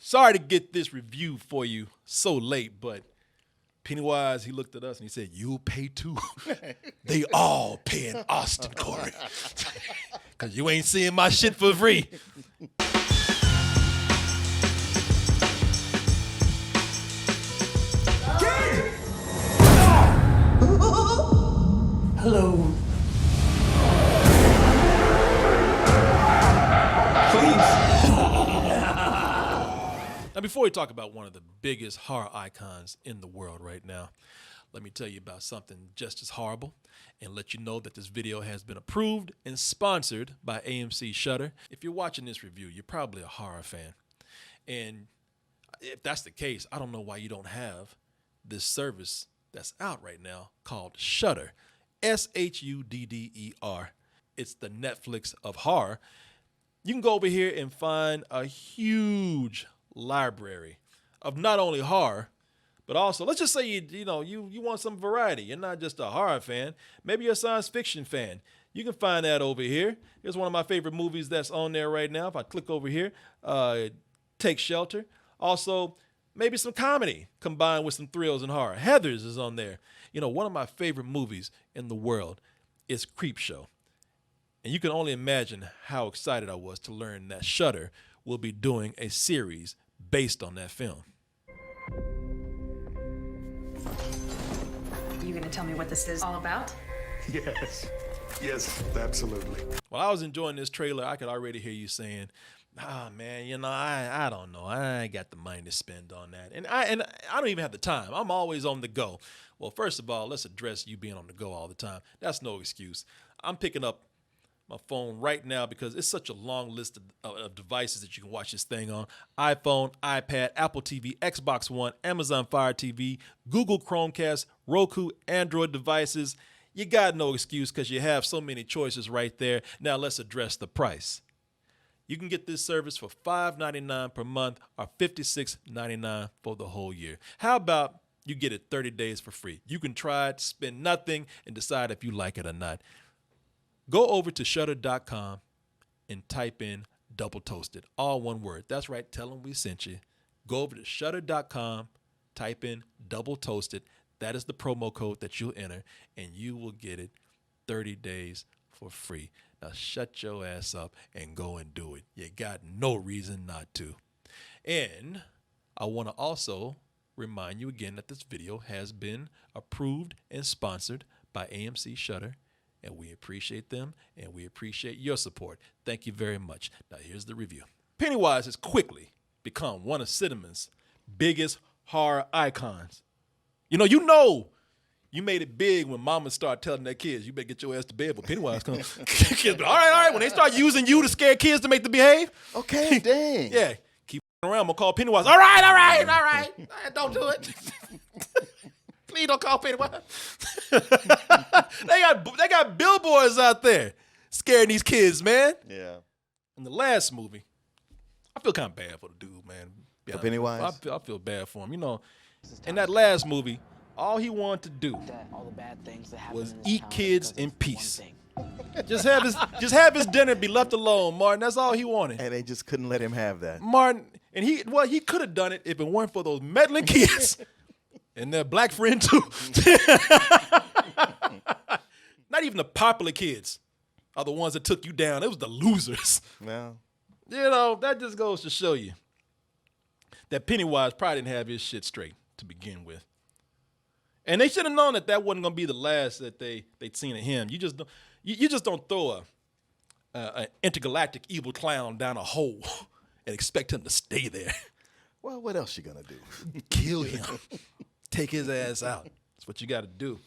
Sorry to get this review for you so late, but Pennywise, he looked at us and he said, "You'll pay too." They all pay in Austin, Corey. Because you ain't seeing my shit for free. Hello. Please. Now, before we talk about one of the biggest horror icons in the world right now, let me tell you about something just as horrible and let you know that this video has been approved and sponsored by AMC Shudder. If you're watching this review, you're probably a horror fan. And if that's the case, I don't know why you don't have this service that's out right now called Shudder. Shudder. It's the Netflix of horror. You can go over here and find a huge library of not only horror, but also, let's just say you want some variety. You're not just a horror fan. Maybe you're a science fiction fan. You can find that over here. Here's one of my favorite movies that's on there right now. If I click over here, Take Shelter. Also, maybe some comedy combined with some thrills and horror. Heathers is on there. One of my favorite movies in the world is Creepshow. And you can only imagine how excited I was to learn that Shudder will be doing a series based on that film. You gonna tell me what this is all about? Yes, absolutely. While I was enjoying this trailer, I could already hear you saying, man, I don't know. I ain't got the money to spend on that. And I don't even have the time. I'm always on the go. Well, first of all, let's address you being on the go all the time. That's no excuse. I'm picking up my phone right now because it's such a long list of devices that you can watch this thing on. iPhone, iPad, Apple TV, Xbox One, Amazon Fire TV, Google Chromecast, Roku, Android devices. You got no excuse because you have so many choices right there. Now let's address the price. You can get this service for $5.99 per month or $56.99 for the whole year. How about you get it 30 days for free? You can try it, spend nothing, and decide if you like it or not. Go over to Shudder.com and type in Double Toasted, all one word. That's right, tell them we sent you. Go over to Shudder.com, type in Double Toasted. That is the promo code that you'll enter, and you will get it 30 days for free. Now shut your ass up and go and do it. You got no reason not to. And I want to also remind you again that this video has been approved and sponsored by AMC Shudder. And we appreciate them, and we appreciate your support. Thank you very much. Now, here's the review. Pennywise has quickly become one of cinema's biggest horror icons. You made it big when mamas start telling their kids, you better get your ass to bed, but Pennywise comes. Kids, all right. When they start using you to scare kids to make them behave. Okay, dang. Yeah, keep around. I'm going to call Pennywise. All right. Don't do it. Please don't call Pennywise. They got billboards out there scaring these kids, man. Yeah. In the last movie, I feel kind of bad for the dude, man. For Pennywise? I feel bad for him. In that last movie, all he wanted to do was eat kids in peace. Just have his dinner, be left alone, Martin. That's all he wanted. And they just couldn't let him have that. Martin, and he could have done it if it weren't for those meddling kids. And their black friend, too. Not even the popular kids are the ones that took you down. It was the losers. Well. That just goes to show you that Pennywise probably didn't have his shit straight to begin with. And they should have known that wasn't going to be the last that they'd seen of him. You just don't throw an intergalactic evil clown down a hole and expect him to stay there. Well, what else you going to do? Kill him. Take his ass out. That's what you got to do.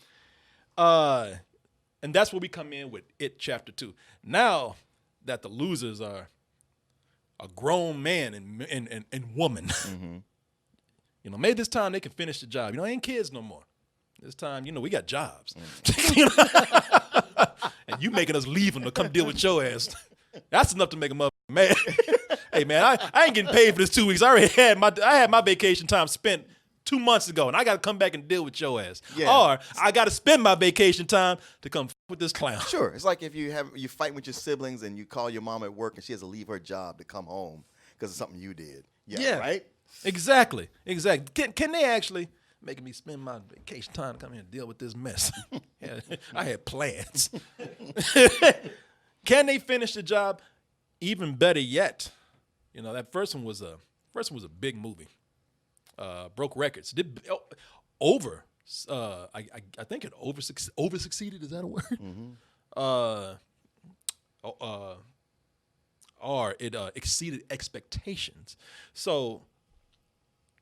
And that's where we come in with It Chapter 2. Now that the losers are a grown man and woman, maybe this time they can finish the job. Ain't kids no more. This time, we got jobs. And you making us leave them to come deal with your ass. That's enough to make them up mad. Hey, man, I ain't getting paid for this 2 weeks. I had my vacation time spent 2 months ago, and I got to come back and deal with your ass. Yeah. Or I got to spend my vacation time to come with this clown. Sure. It's like if you fight with your siblings and you call your mom at work and she has to leave her job to come home because of something you did. Yeah, right? Exactly. Can they actually making me spend my vacation time to come here and deal with this mess? Yeah, I had plans. Can they finish the job? Even better yet, that first one was a big movie. Broke records. Over. I think it over succeeded. Is that a word? Mm-hmm. Or it exceeded expectations. So,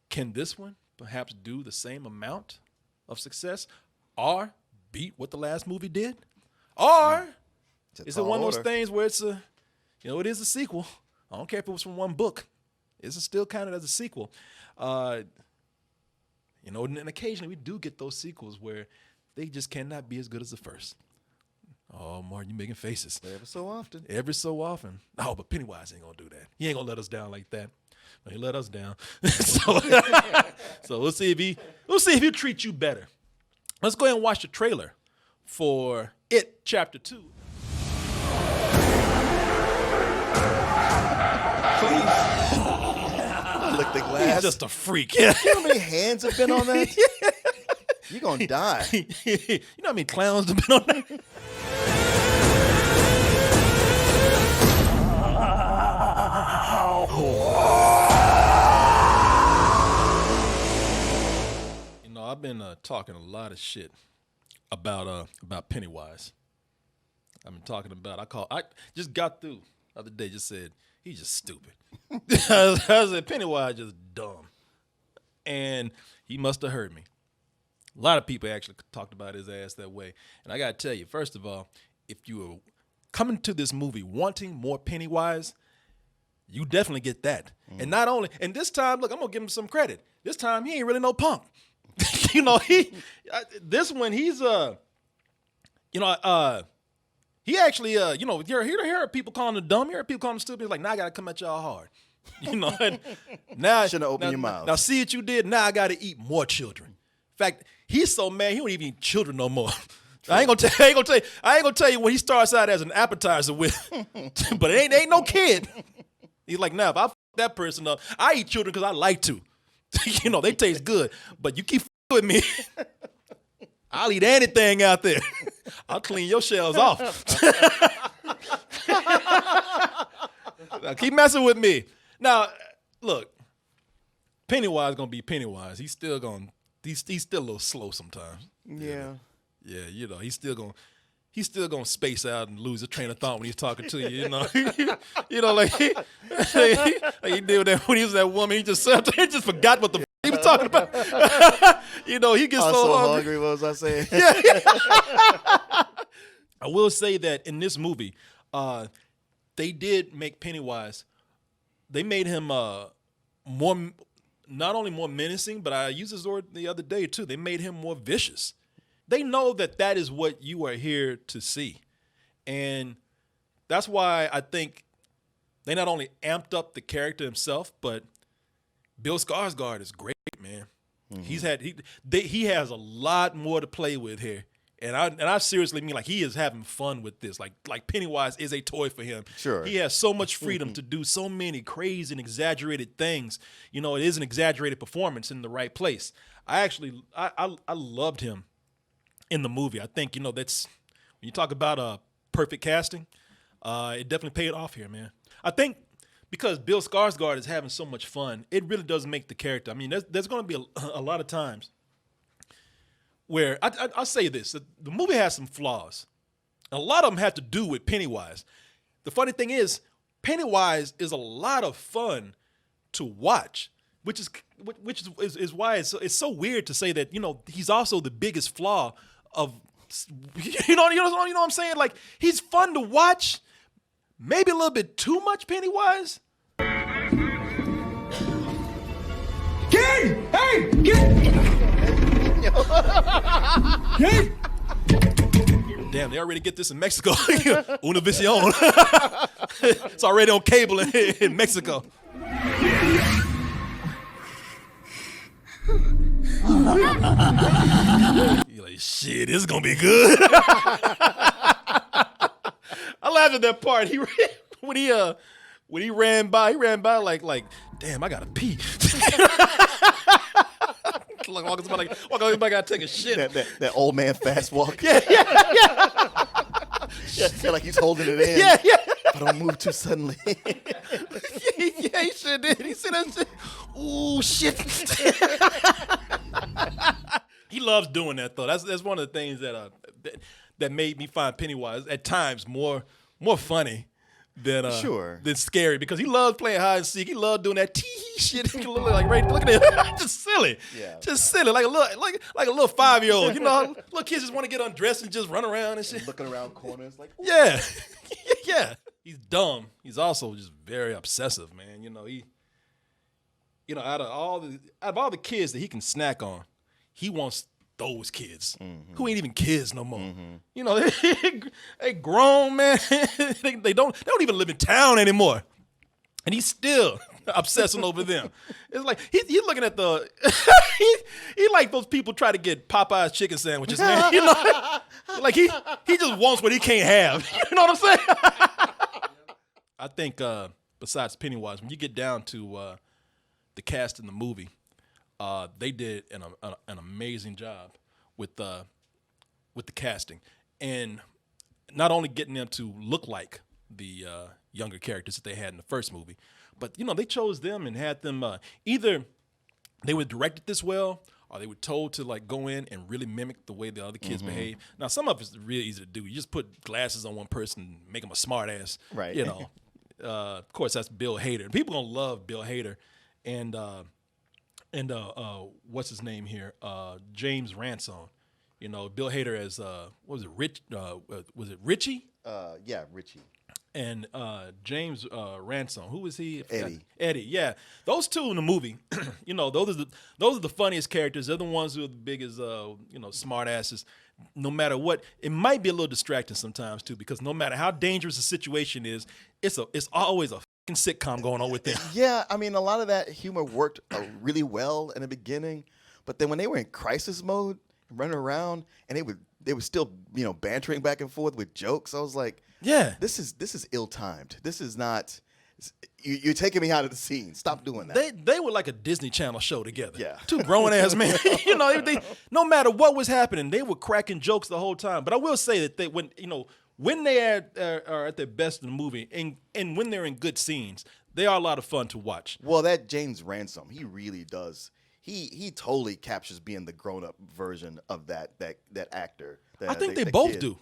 can this one perhaps do the same amount of success, or beat what the last movie did, or is it one of those things where it's it is a sequel? I don't care if it was from one book. Is it still counted as a sequel? And occasionally we do get those sequels where they just cannot be as good as the first. Oh, Martin, you making faces. Every so often. Every so often. Oh, but Pennywise ain't gonna do that. He ain't gonna let us down like that. No, he let us down. So we'll see if he treats you better. Let's go ahead and watch the trailer for It Chapter 2. Lick the glass. He's just a freak. You know how many hands have been on that? You're going to die. You know how many clowns have been on that? I've been talking a lot of shit about Pennywise. I've been talking about. I just got through the other day. Just said he's just stupid. I said Pennywise just dumb, and he must have heard me. A lot of people actually talked about his ass that way, and I gotta tell you, first of all, if you were coming to this movie wanting more Pennywise, you definitely get that. And not only, and this time, look, I'm gonna give him some credit. This time, he ain't really no punk. This one, he's he actually, you hear people calling him dumb, you hear people calling him stupid. He's like, now I gotta come at y'all hard. And now shouldn't have opened your mouth. Now see what you did. Now I gotta eat more children. In fact, he's so mad he don't even eat children no more. I ain't gonna tell you what he starts out as an appetizer with, but it ain't no kid. He's like, nah, if I f that person up, I eat children because I like to. They taste good, but you keep with me, I'll eat anything out there. I'll clean your shells off. Now, keep messing with me. Now, look, Pennywise gonna be Pennywise. He's still a little slow sometimes. Yeah. Yeah, he's still gonna space out and lose a train of thought when he's talking to you. Like he did with that when he was that woman. He just forgot what the he was talking about. He gets so hungry. What was I saying? Yeah. I will say that in this movie, they did make Pennywise. They made him more, not only more menacing, but I used this word the other day too. They made him more vicious. They know that is what you are here to see. And that's why I think they not only amped up the character himself, but Bill Skarsgård is great, man. Mm-hmm. He has a lot more to play with here. And I seriously mean, like, he is having fun with this. Like Pennywise is a toy for him. Sure. He has so much freedom to do so many crazy and exaggerated things. It is an exaggerated performance in the right place. I loved him in the movie. I think, that's when you talk about perfect casting, it definitely paid off here, man. I think because Bill Skarsgård is having so much fun, it really does make the character. I mean, there's going to be a lot of times where I'll say this: the movie has some flaws. A lot of them have to do with Pennywise. The funny thing is, Pennywise is a lot of fun to watch, which is why it's so weird to say that he's also the biggest flaw of you know what I'm saying? Like, he's fun to watch, maybe a little bit too much Pennywise. Kid! Hey! Kid! Kid! Damn, they already get this in Mexico. Univision. It's already on cable in Mexico. You're like, shit, this is gonna be good. I laughed at that part. When he ran by like damn, I gotta pee. Like walking somebody, gotta take a shit. That old man fast walk. Yeah, Like he's holding it in. yeah. But don't move too suddenly. Yeah, he sure did. He said that shit. Ooh, shit. He loves doing that though. That's one of the things that made me find Pennywise at times more funny than than scary, because he loves playing hide and seek. He loves doing that tee shit. He look like look at it, just silly, just silly, like a little 5-year-old. You know, little kids just want to get undressed and just run around and shit. Looking around corners like, ooh. Yeah, yeah. He's dumb. He's also just very obsessive, man. You know, out of all the kids that he can snack on, he wants those kids who ain't even kids no more. You know, they grown, man. they don't even live in town anymore, and he's still obsessing over them. It's like he's looking at the he like those people try to get Popeye's chicken sandwiches, man. You know, like he just wants what he can't have. You know what I'm saying? I think besides Pennywise, when you get down to the cast in the movie, they did an amazing job with the casting, and not only getting them to look like the younger characters that they had in the first movie, but they chose them and had them either they were directed this well, or they were told to like go in and really mimic the way the other kids behave. Now, some of it's really easy to do. You just put glasses on one person and make them a smart ass. Right. You know. Of course, that's Bill Hader. People gonna love Bill Hader, and what's his name here? James Ransone. You know, Bill Hader as what was it? Was it Richie? Yeah, Richie. And James Ransone. Who was he? Eddie. Yeah, those two in the movie. Those are the funniest characters. They're the ones who are the biggest, smart asses. No matter what, it might be a little distracting sometimes too, because no matter how dangerous the situation is, it's always a fucking sitcom going on with them. Yeah, I mean, a lot of that humor worked really well in the beginning, but then when they were in crisis mode, running around, and they were still bantering back and forth with jokes, I was like, yeah, this is ill-timed. This is not. You're taking me out of the scene. Stop doing that. They were like a Disney Channel show together. Yeah. Two grown ass men. They no matter what was happening, they were cracking jokes the whole time. But I will say that when they are at their best in the movie, and when they're in good scenes, they are a lot of fun to watch. Well, that James Ransome, he really does. He totally captures being the grown-up version of that actor. I think they both kid. do.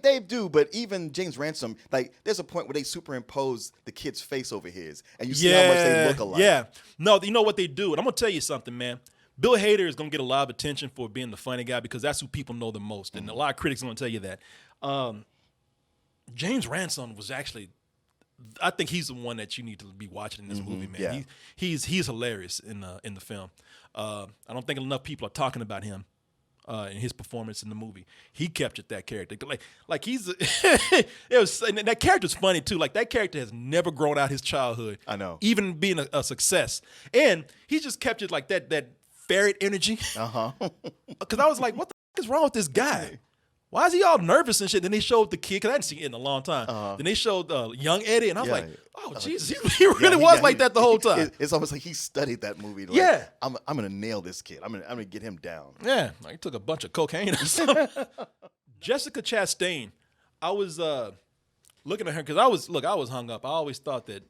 They do, but even James Ransome, like, there's a point where they superimpose the kid's face over his, and you see how much they look alike. Yeah. No, you know what they do, and I'm gonna tell you something, man. Bill Hader is gonna get a lot of attention for being the funny guy, because that's who people know the most, and a lot of critics are gonna tell you that. James Ransome was actually, I think he's the one that you need to be watching in this movie, man. Yeah. He's hilarious in the film. I don't think enough people are talking about him. In his performance in the movie, he captured that character. Like he's, and that character's funny too. Like, that character has never grown out his childhood. I know, even being a success, and he just captured like that ferret energy. Because I was like, what the fuck is wrong with this guy? Why is he all nervous and shit? Then they showed the kid, because I hadn't seen it in a long time. Then they showed young Eddie, and I was like, oh, Jesus, he really was like that the whole time. It's almost like he studied that movie. Like, yeah. I'm going to nail this kid. I'm gonna get him down. Yeah, like he took a bunch of cocaine or something. Jessica Chastain, I was looking at her, because I was hung up. I always thought that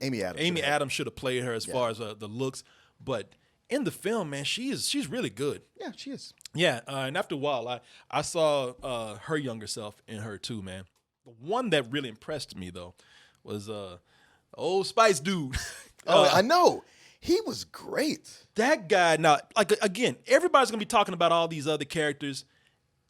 Amy Adams should have played her as far as the looks. But in the film, man, she's really good. Yeah, she is. Yeah, and after a while, I saw her younger self in her too, man. The one that really impressed me, though, was old Spice dude. I know. He was great. That guy, now, like, again, everybody's going to be talking about all these other characters,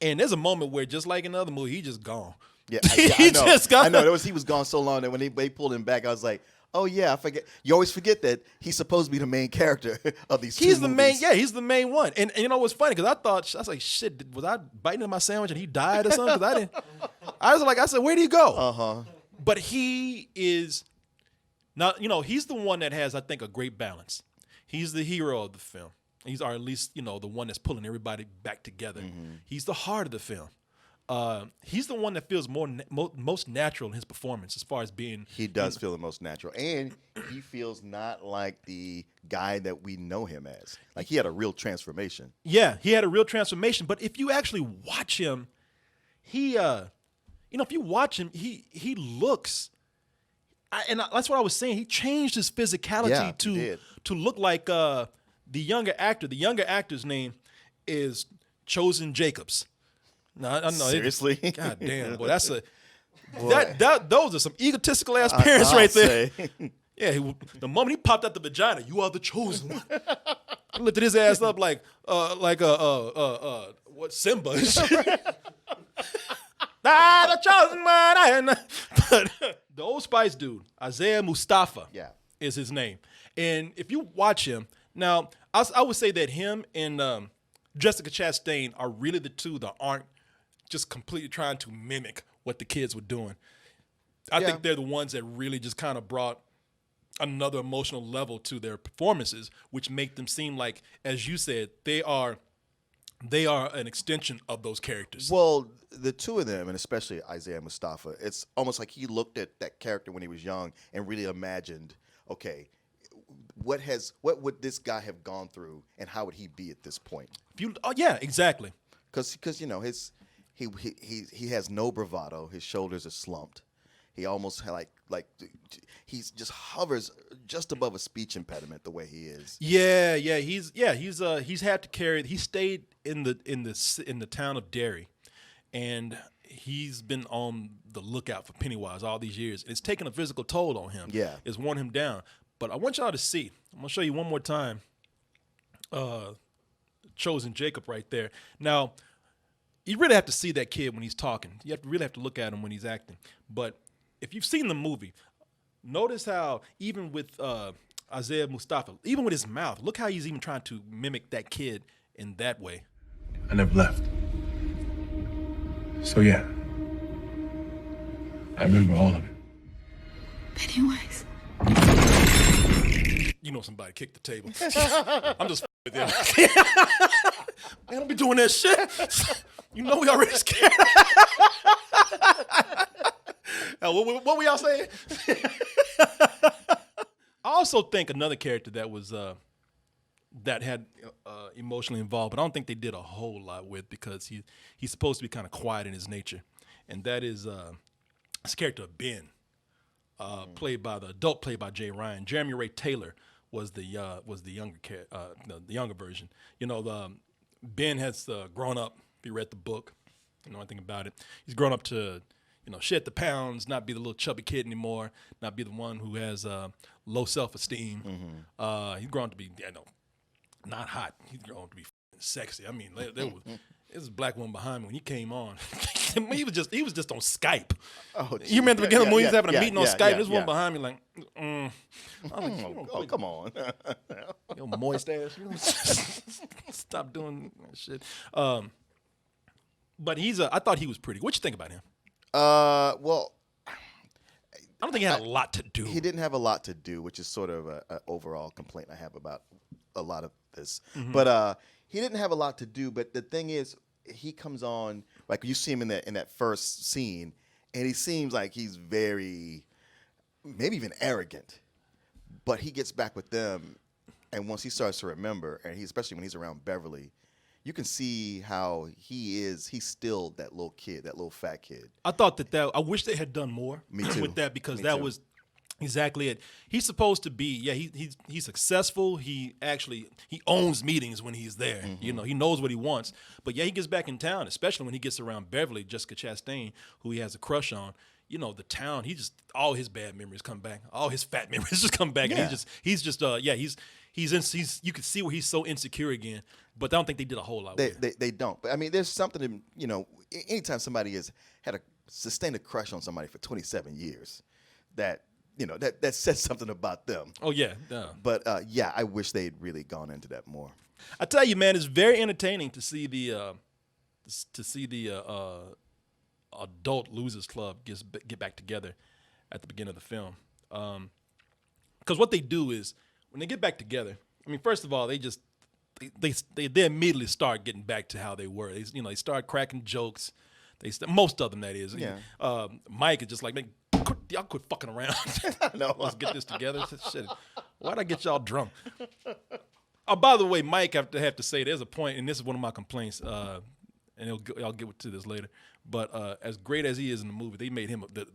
and there's a moment where, just like in the other movie, he just gone. Yeah, I know. I know. He was gone so long that when they pulled him back, I was like, oh, yeah, I forget. You always forget that he's supposed to be the main character of these two movies. He's the main one. And you know what's funny? Because I was like, shit, was I biting into my sandwich and he died or something? Because I said, where'd he go? But he is, now, he's the one that has, I think, a great balance. He's the hero of the film. Or at least, the one that's pulling everybody back together. He's the heart of the film. he's the one that feels most natural in his performance as far as being. He does feel the most natural, and he feels not like the guy that we know him as. Like he had a real transformation. Yeah, he had a real transformation. But if you actually watch him, if you watch him, he looks. That's what I was saying. He changed his physicality to look like the younger actor. The younger actor's name is Chosen Jacobs. No, I know. Seriously? God damn, boy, that's a those are some egotistical ass parents right there. Yeah, the moment he popped out the vagina, you are the chosen one. He lifted his ass up like what Simba? The chosen one. But the Old Spice dude, Isaiah Mustafa, is his name. And if you watch him now, I would say that him and Jessica Chastain are really the two that aren't just completely trying to mimic what the kids were doing. I think they're the ones that really just kind of brought another emotional level to their performances, which make them seem like, as you said, they are an extension of those characters. Well, the two of them, and especially Isaiah Mustafa, it's almost like he looked at that character when he was young and really imagined, okay, what would this guy have gone through, and how would he be at this point? Yeah, exactly. Because he has no bravado. His shoulders are slumped. He almost he's just hovers just above a speech impediment the way he is. He's had to carry. He stayed in the town of Derry, and he's been on the lookout for Pennywise all these years. It's taken a physical toll on him. Yeah, it's worn him down. But I want y'all to see. I'm gonna show you one more time. Chosen Jacob right there. Now, you really have to see that kid when he's talking. You really have to look at him when he's acting. But if you've seen the movie, notice how even with Isaiah Mustafa, even with his mouth, look how he's even trying to mimic that kid in that way. I never left. So yeah, I remember all of it. Pennywise. You know somebody kicked the table. I'm just with them. I don't be doing that shit. You know we already scared. What were y'all saying? I also think another character that was that had emotionally involved, but I don't think they did a whole lot with, because he's supposed to be kind of quiet in his nature, and that is this character of Ben, played by Jay Ryan. Jeremy Ray Taylor was the younger version. You know, Ben has grown up. If you read the book, you know anything about it. He's grown up to, shed the pounds, not be the little chubby kid anymore, not be the one who has low self-esteem. Mm-hmm. He's grown to be, not hot. He's grown to be sexy. I mean, there was a black woman behind me when he came on. he was just on Skype. Oh, you remember the beginning when he was having a meeting on Skype? This one behind me like, I'm like, come on. Yo, moist ass. Stop doing that shit. But I thought he was pretty. What you think about him? Well, I don't think he had a lot to do. He didn't have a lot to do, which is sort of an overall complaint I have about a lot of this. Mm-hmm. But he didn't have a lot to do. But the thing is, he comes on, like you see him in that first scene, and he seems like he's very, maybe even arrogant. But he gets back with them, and once he starts to remember, and especially when he's around Beverly, you can see how he's still that little kid, that little fat kid. I thought I wish they had done more with that, because was exactly it. He's supposed to be, he's successful. He owns meetings when he's there. Mm-hmm. He knows what he wants. But he gets back in town, especially when he gets around Beverly, Jessica Chastain, who he has a crush on. The town, all his bad memories come back. All his fat memories just come back. Yeah. And you can see where he's so insecure again. But I don't think they did a whole lot with it. They don't. But I mean, there's something, anytime somebody has sustained a crush on somebody for 27 years, that says something about them. Oh, yeah. But, I wish they'd really gone into that more. I tell you, man, it's very entertaining to see the adult losers club get back together at the beginning of the film. Because what they do is, when they get back together, I mean, first of all, they immediately start getting back to how they were. They start cracking jokes. Most of them, that is. Yeah. Mike is just like, man, y'all quit fucking around. No. Let's get this together. Shit, why'd I get y'all drunk? Oh, by the way, Mike, I have to say, there's a point, and this is one of my complaints, and I'll get to this later. But as great as he is in the movie, they made him the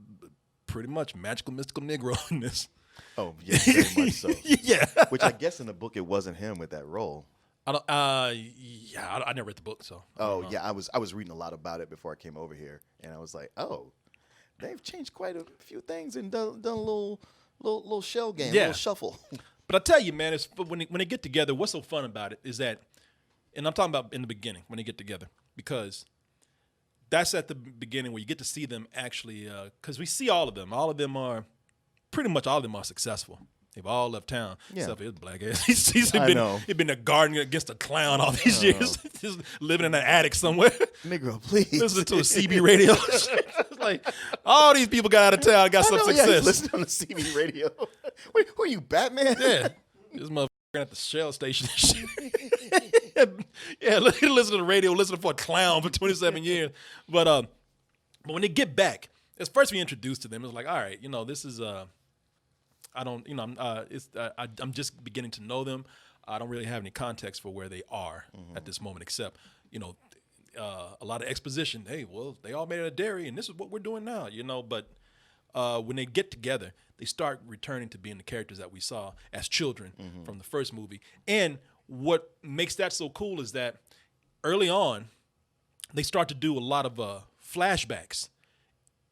pretty much magical, mystical Negro in this. Oh, yeah, very much so. Yeah. Which I guess in the book it wasn't him with that role. I never read the book, so. Oh yeah, I was reading a lot about it before I came over here, and I was like, oh, they've changed quite a few things and done a little shell game, a little shuffle. But I tell you, man, it's when they get together, what's so fun about it is that, and I'm talking about in the beginning when they get together, because that's at the beginning where you get to see them actually, because we see all of them. All of them are successful. They've all left town, except for his black ass. He's been a garden against a clown all these years, just living in an attic somewhere. Negro, please. Listening to a CB radio. It's like, all these people got out of town, got some success. Yeah, listening on the CB radio. Wait, who are you, Batman? Yeah. This motherfucker at the Shell station and shit. Yeah, listen to the radio, listen for a clown for 27 years. But when they get back, it's first we introduced to them. It's like, all right, this is I'm just beginning to know them. I don't really have any context for where they are at this moment, except, a lot of exposition. Hey, well, they all made it a dairy, and this is what we're doing now, But when they get together, they start returning to being the characters that we saw as children from the first movie. And what makes that so cool is that early on, they start to do a lot of flashbacks.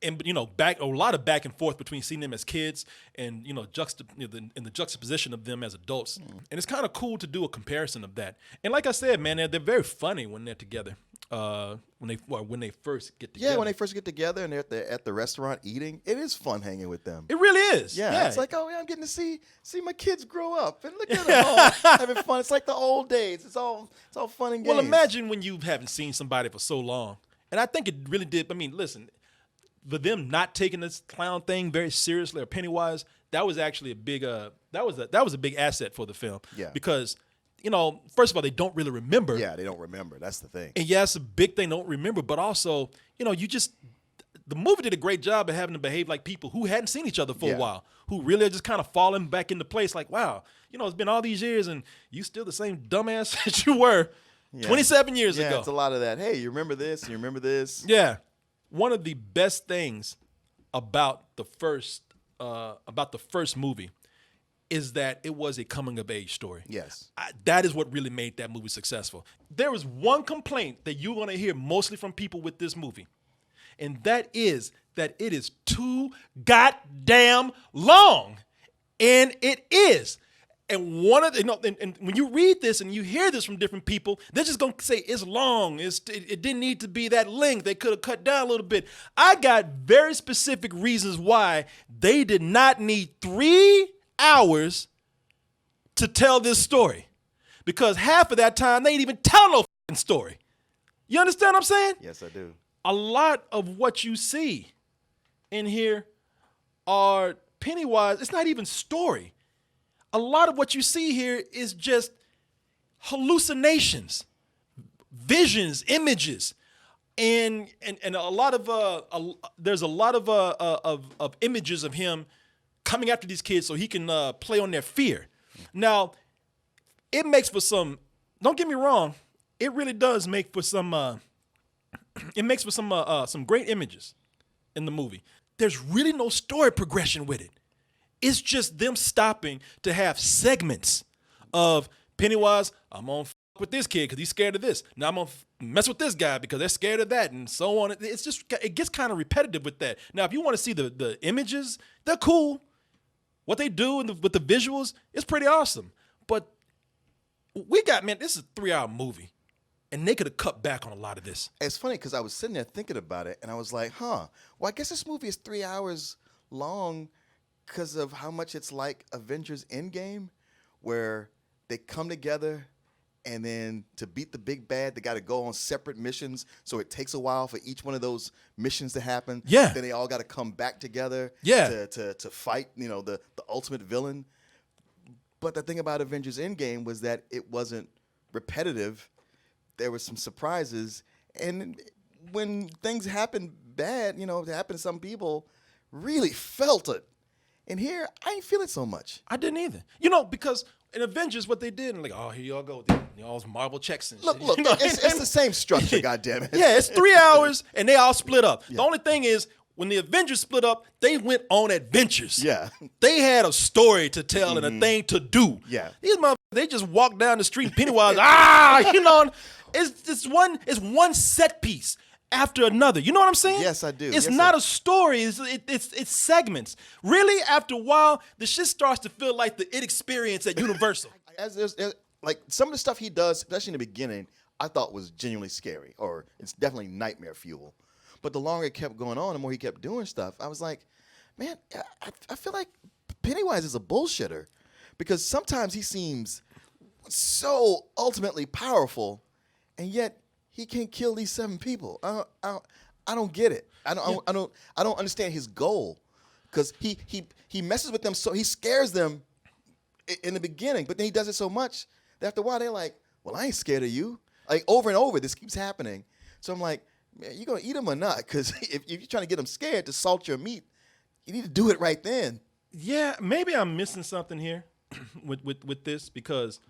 And a lot of back and forth between seeing them as kids and in the juxtaposition of them as adults, and it's kind of cool to do a comparison of that. And like I said, man, they're very funny when they're together. When they first get together. Yeah, when they first get together and they're at the restaurant eting, it is fun hanging with them. It really is. Yeah, it's like, oh yeah, I'm getting to see my kids grow up and look at them all having fun. It's like the old days. It's all fun and games. Well, imagine when you haven't seen somebody for so long, and I think it really did. I mean, listen. For them not taking this clown thing very seriously, or Pennywise, that was actually a big that was a big asset for the film. Yeah. Because, first of all, they don't really remember. Yeah, they don't remember. That's the thing. And yeah, it's a big thing, don't remember, but also, the movie did a great job of having them behave like people who hadn't seen each other for a while, who really are just kind of falling back into place like, wow, it's been all these years and you still the same dumbass that you were 27 years ago. Yeah, it's a lot of that. Hey, you remember this? You remember this? Yeah. One of the best things about the first movie is that it was a coming of age story. Yes. That is what really made that movie successful. There is one complaint that you're going to hear mostly from people with this movie, and that is that it is too goddamn long. And it is. And and when you read this and you hear this from different people, they're just gonna say it's long. It didn't need to be that length. They could have cut down a little bit. I got very specific reasons why they did not need 3 hours to tell this story, because half of that time they ain't even tell no fucking story. You understand what I'm saying? Yes, I do. A lot of what you see in here are Pennywise. It's not even story. A lot of what you see here is just hallucinations, visions, images, and a lot of there's a lot of images of him coming after these kids so he can play on their fear. Now, it makes for some. Don't get me wrong, it really does make for some. It makes for some great images in the movie. There's really no story progression with it. It's just them stopping to have segments of Pennywise, I'm going to fuck with this kid because he's scared of this. Now I'm going to mess with this guy because they're scared of that, and so on. It gets kind of repetitive with that. Now, if you want to see the images, they're cool. What they do with the visuals is pretty awesome. But this is a 3-hour movie, and they could have cut back on a lot of this. It's funny because I was sitting there thinking about it, and I was like, well, I guess this movie is 3 hours long because of how much it's like Avengers Endgame, where they come together and then to beat the big bad, they got to go on separate missions. So it takes a while for each one of those missions to happen. Yeah. Then they all got to come back together to fight, the ultimate villain. But the thing about Avengers Endgame was that it wasn't repetitive. There were some surprises. And when things happen bad, happen to some people, really felt it. And here, I ain't feel it so much. I didn't either. Because in Avengers, what they did, and like, oh, here y'all go, y'all's marble checks and Look, shit. look, it's the same structure, goddammit. Yeah, it's 3 hours, and they all split up. Yeah. The only thing is, when the Avengers split up, they went on adventures. Yeah. They had a story to tell and a thing to do. Yeah. These motherfuckers, they just walk down the street, Pennywise, it's one set piece after another. You know what I'm saying? Yes, I do. It's yes, not a story. It's segments. Really, after a while, the shit starts to feel like the It Experience at Universal. Like some of the stuff he does, especially in the beginning, I thought was genuinely scary, or it's definitely nightmare fuel. But the longer it kept going on, the more he kept doing stuff, I was like, man, I feel like Pennywise is a bullshitter, because sometimes he seems so ultimately powerful, and yet he can't kill these 7 people. I don't get it. I don't understand his goal, because he messes with them, so he scares them in the beginning, but then he does it so much that after a while they're like, well, I ain't scared of you. Like over and over, this keeps happening. So I'm like, man, you gonna eat them or not? Because if you're trying to get them scared to salt your meat, you need to do it right then. Yeah, maybe I'm missing something here with this, because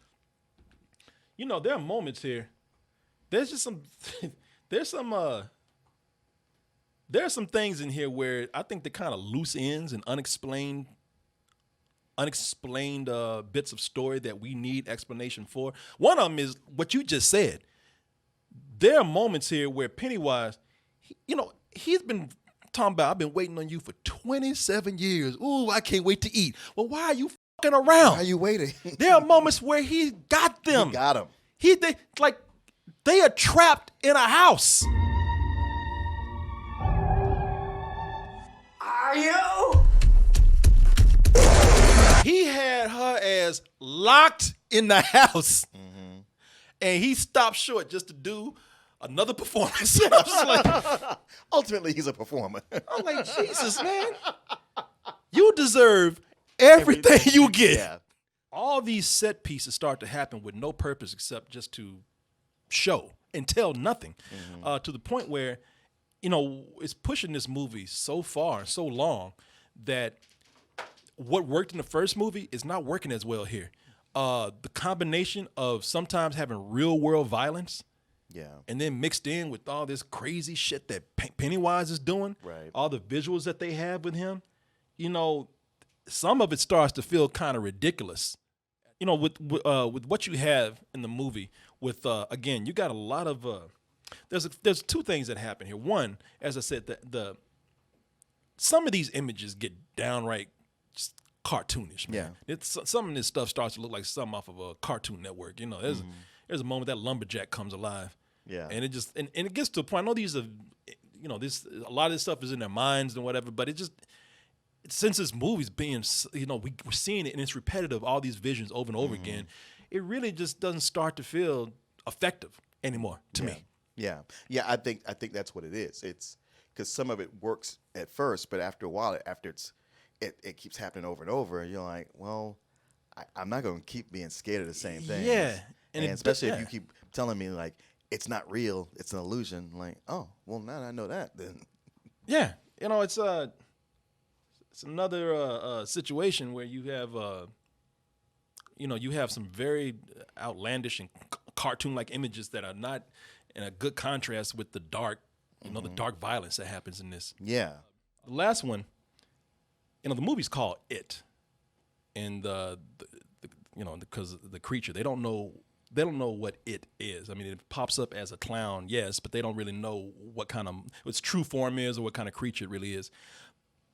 there are moments here. There's some things in here where I think the kind of loose ends and unexplained bits of story that we need explanation for. One of them is what you just said. There are moments here where Pennywise, he's been talking about, I've been waiting on you for 27 years. Ooh, I can't wait to eat. Well, why are you fucking around? Why are you waiting? There are moments where he got them. He got them. They are trapped in a house. Are you? He had her ass locked in the house, and he stopped short just to do another performance. I was just like, ultimately, he's a performer. I'm like, Jesus, man, you deserve everything you get. Yeah. All these set pieces start to happen with no purpose except just to show and tell nothing, to the point where, it's pushing this movie so far, so long, that what worked in the first movie is not working as well here. The combination of sometimes having real world violence, and then mixed in with all this crazy shit that Pennywise is doing, right? All the visuals that they have with him, some of it starts to feel kind of ridiculous. With what you have in the movie, with again, you got a lot of there's 2 things that happen here. One, as I said, some of these images get downright just cartoonish, man. Yeah. Some of this stuff starts to look like something off of a Cartoon Network. There's a moment that lumberjack comes alive. Yeah. And it just and it gets to a point. I know these are, a lot of this stuff is in their minds and whatever, but it just, since this movie's being, we're seeing it and it's repetitive, all these visions over and over again, it really just doesn't start to feel effective anymore to me. Yeah. I think that's what it is. It's because some of it works at first, but after a while, it keeps happening over and over. You're like, well, I'm not going to keep being scared of the same thing. Yeah. And especially if you keep telling me, like, it's not real, it's an illusion. Like, oh, well, now that I know that, then. Yeah. It's another situation where you have, you have some very outlandish and cartoon-like images that are not in a good contrast with the dark, the dark violence that happens in this. Yeah. The last one, the movie's called It, and because the creature, they don't know what it is. I mean, it pops up as a clown, yes, but they don't really know what kind of its true form is or what kind of creature it really is.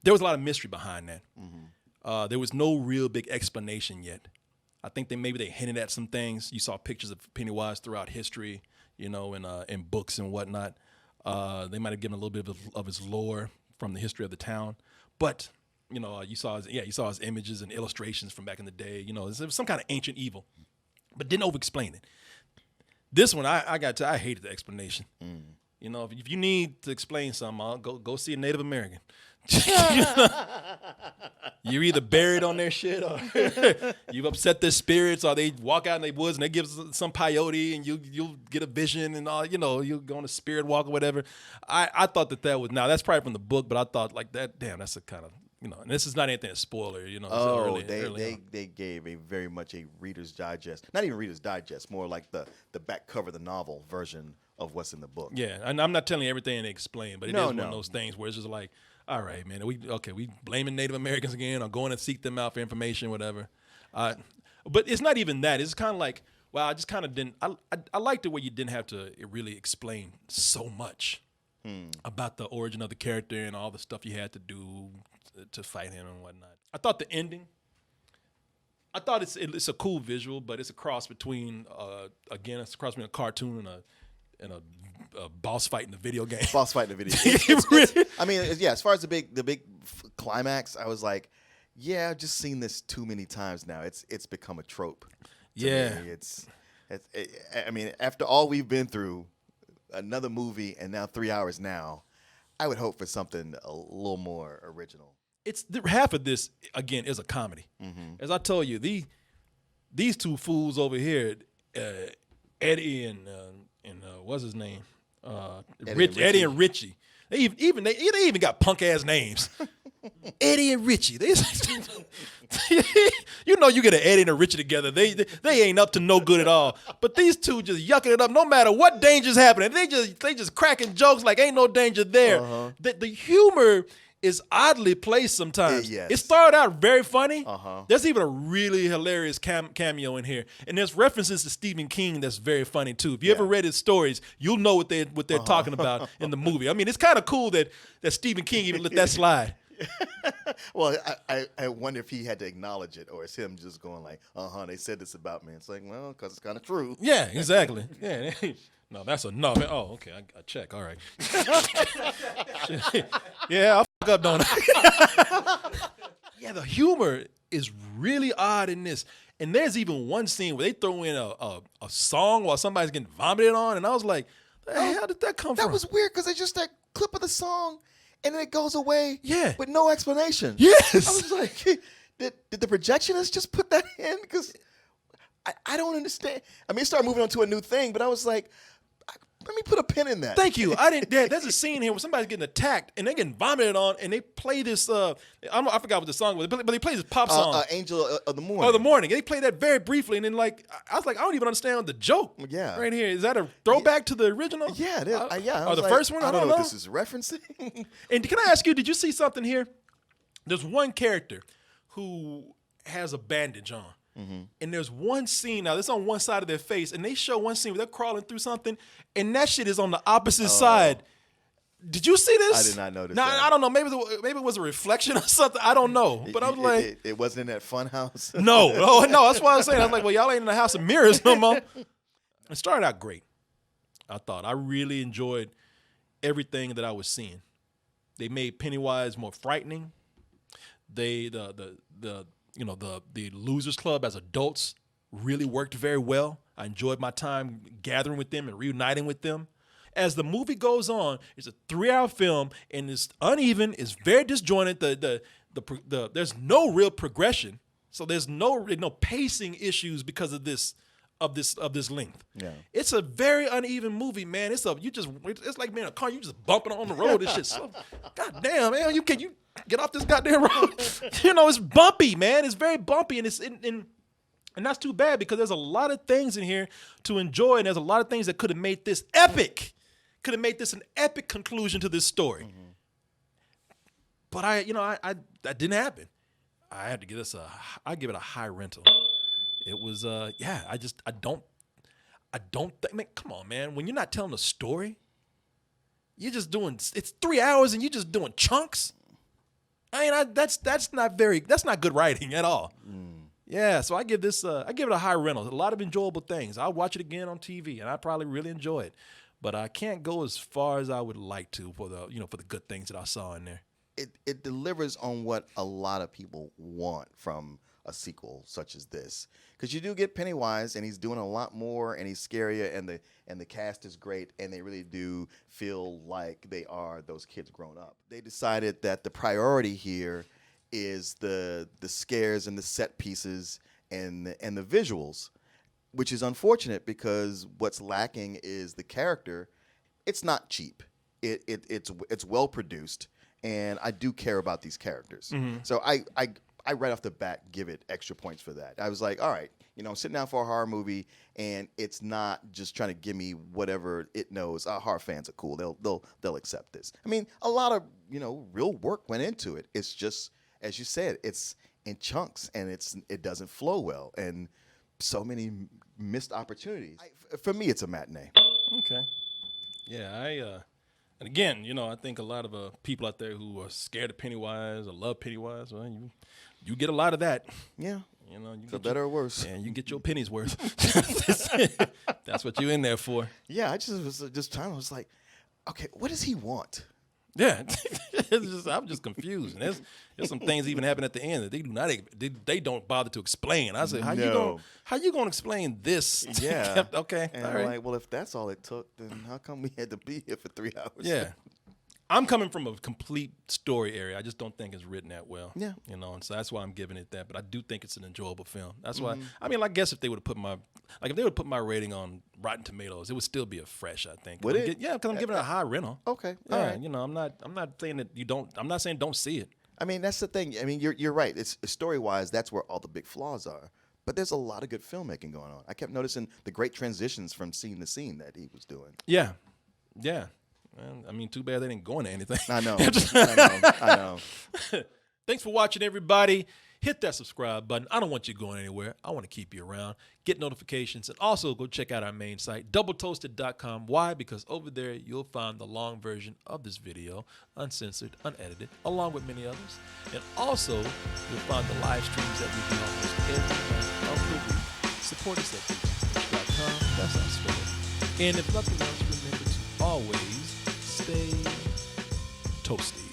There was a lot of mystery behind that. There was no real big explanation yet. I think maybe they hinted at some things. You saw pictures of Pennywise throughout history, in books and whatnot. They might have given a little bit of his lore from the history of the town, but you saw his images and illustrations from back in the day. It was some kind of ancient evil, but didn't over-explain it. This one, I hated the explanation. You know, if you need to explain something, I'll go see a Native American. You're either buried on their shit or you've upset their spirits, or they walk out in the woods and they give some peyote and you'll get a vision and all, you know, you'll go on a spirit walk or whatever. I thought that was, now that's probably from the book, but I thought like that, damn, that's a kind of, you know, and this is not anything a spoiler, you know. Oh, early they gave a very much a Reader's Digest, not even Reader's Digest, more like the back cover of the novel version of what's in the book. Yeah, and I'm not telling you everything they explain, but it is one No. of those things where it's just like, all right, man, we blaming Native Americans again, or going to seek them out for information, whatever. But it's not even that. It's kind of like, well, I just kind of didn't. I liked it where you didn't have to really explain so much about the origin of the character and all the stuff you had to do to fight him and whatnot. I thought the ending. I thought it's a cool visual, but it's a cross between it's a cross between a cartoon and a boss fight in the video game. Boss fight in the video game. I mean, yeah. As far as the big climax, I was like, yeah, I've just seen this too many times now. It's become a trope. Yeah. Me. I mean, after all we've been through, another movie and now 3 hours now, I would hope for something a little more original. Half of this again is a comedy. As I told you, these two fools over here, Eddie and what's his name, Eddie and Richie. They even got punk ass names. Eddie and Richie. You know, you get an Eddie and a Richie together, they ain't up to no good at all. But these two just yucking it up, no matter what danger's happening. They just cracking jokes like ain't no danger there. The humor is oddly placed sometimes. Yes. It started out very funny. There's even a really hilarious cameo in here, and there's references to Stephen King that's very funny too. If you ever read his stories, you'll know what they're talking about in the movie. I mean, it's kind of cool that Stephen King even let that slide. Well, I wonder if he had to acknowledge it, or it's him just going like, they said this about me. It's like, well, because it's kind of true. Yeah, exactly. Yeah. No, that's a no. Man. Oh, okay. I check. All right. Yeah, I'll fuck up, don't I? Yeah, the humor is really odd in this. And there's even one scene where they throw in a song while somebody's getting vomited on, and I was like, the hell did that come from? That was weird because it's just that clip of the song, and then it goes away with no explanation. Yes. I was like, did the projectionist just put that in? Because I don't understand. I mean, it started moving on to a new thing, but I was like, let me put a pin in that. Thank you. I didn't. There's a scene here where somebody's getting attacked and they're getting vomited on, and they play this. I forgot what the song was, but they play this pop song, "Angel of the Morning." Oh, the morning. They play that very briefly, and then I was like, I don't even understand the joke. Yeah. Right here, is that a throwback to the original? Yeah, it is. Or the first one? I don't know what this is referencing. And can I ask you? Did you see something here? There's one character who has a bandage on. And there's one scene, now that's on one side of their face, and they show one scene where they're crawling through something, and that shit is on the opposite side. Did you see this? I did not notice that. I don't know. Maybe it was a reflection or something. I don't know. But I was like, it wasn't in that fun house. No. That's why I was saying. I was like, well, y'all ain't in the house of mirrors no more. It started out great. I thought I really enjoyed everything that I was seeing. They made Pennywise more frightening. The Losers Club as adults really worked very well. I enjoyed my time gathering with them and reuniting with them. As the movie goes on, it's a 3-hour film and it's uneven, it's very disjointed. There's no real progression, so there's no pacing issues because of this length. Yeah, it's a very uneven movie, man. It's like being in a car, you just bumping on the road and shit. So, goddamn, man, you get off this goddamn road. It's bumpy, man. It's very bumpy, and and that's too bad because there's a lot of things in here to enjoy, and there's a lot of things that could have made this epic. Could have made this an epic conclusion to this story. But that didn't happen. I had to give it a high rental. It was I don't think, man, come on, man. When you're not telling a story, you're just it's 3 hours and you're just doing chunks. I mean, that's not good writing at all. Yeah, so I give it a high rental. A lot of enjoyable things. I'll watch it again on TV, and I probably really enjoy it. But I can't go as far as I would like to for the good things that I saw in there. It delivers on what a lot of people want from a sequel such as this, because you do get Pennywise, and he's doing a lot more, and he's scarier, and the cast is great, and they really do feel like they are those kids grown up. They decided that the priority here is the scares and the set pieces and the visuals, which is unfortunate because what's lacking is the character. It's not cheap. It's well produced, and I do care about these characters. So I right off the bat give it extra points for that. I was like, all right, I'm sitting down for a horror movie, and it's not just trying to give me whatever it knows. Horror fans are cool. They'll accept this. I mean, a lot of real work went into it. It's just, as you said, it's in chunks, and it doesn't flow well, and so many missed opportunities. For me, it's a matinee. Okay. Yeah, and again, I think a lot of people out there who are scared of Pennywise or love Pennywise, well, you get a lot of that. Yeah. You For better or worse. And you get your pennies worth. That's what you're in there for. Yeah, I I was like, okay, what does he want? Yeah, I'm just confused. And there's some things even happen at the end that they don't bother to explain. I said, how you gonna explain this? Yeah, okay. And all I'm right. like, well, if that's all it took, then how come we had to be here for 3 hours? Yeah, I'm coming from a complete story area. I just don't think it's written that well. Yeah, and so that's why I'm giving it that. But I do think it's an enjoyable film. That's why. I mean, I guess if they would have put my rating on Rotten Tomatoes, it would still be a fresh. I think. Would it? Yeah, because I'm giving it a high rental. Okay. Yeah, All right. I'm not saying that you don't. I'm not saying don't see it. I mean, that's the thing. I mean, you're right. It's story-wise, that's where all the big flaws are. But there's a lot of good filmmaking going on. I kept noticing the great transitions from scene to scene that he was doing. Yeah. Well, I mean, too bad they didn't go into anything. I know. I know. Thanks for watching, everybody. Hit that subscribe button. I don't want you going anywhere. I want to keep you around. Get notifications. And also go check out our main site, doubletoasted.com. Why? Because over there, you'll find the long version of this video, uncensored, unedited, along with many others. And also, you'll find the live streams that we do almost every night of the week. Support us at doubletoasted.com. That's how I spell it. And if nothing else, remember to always stay toasty.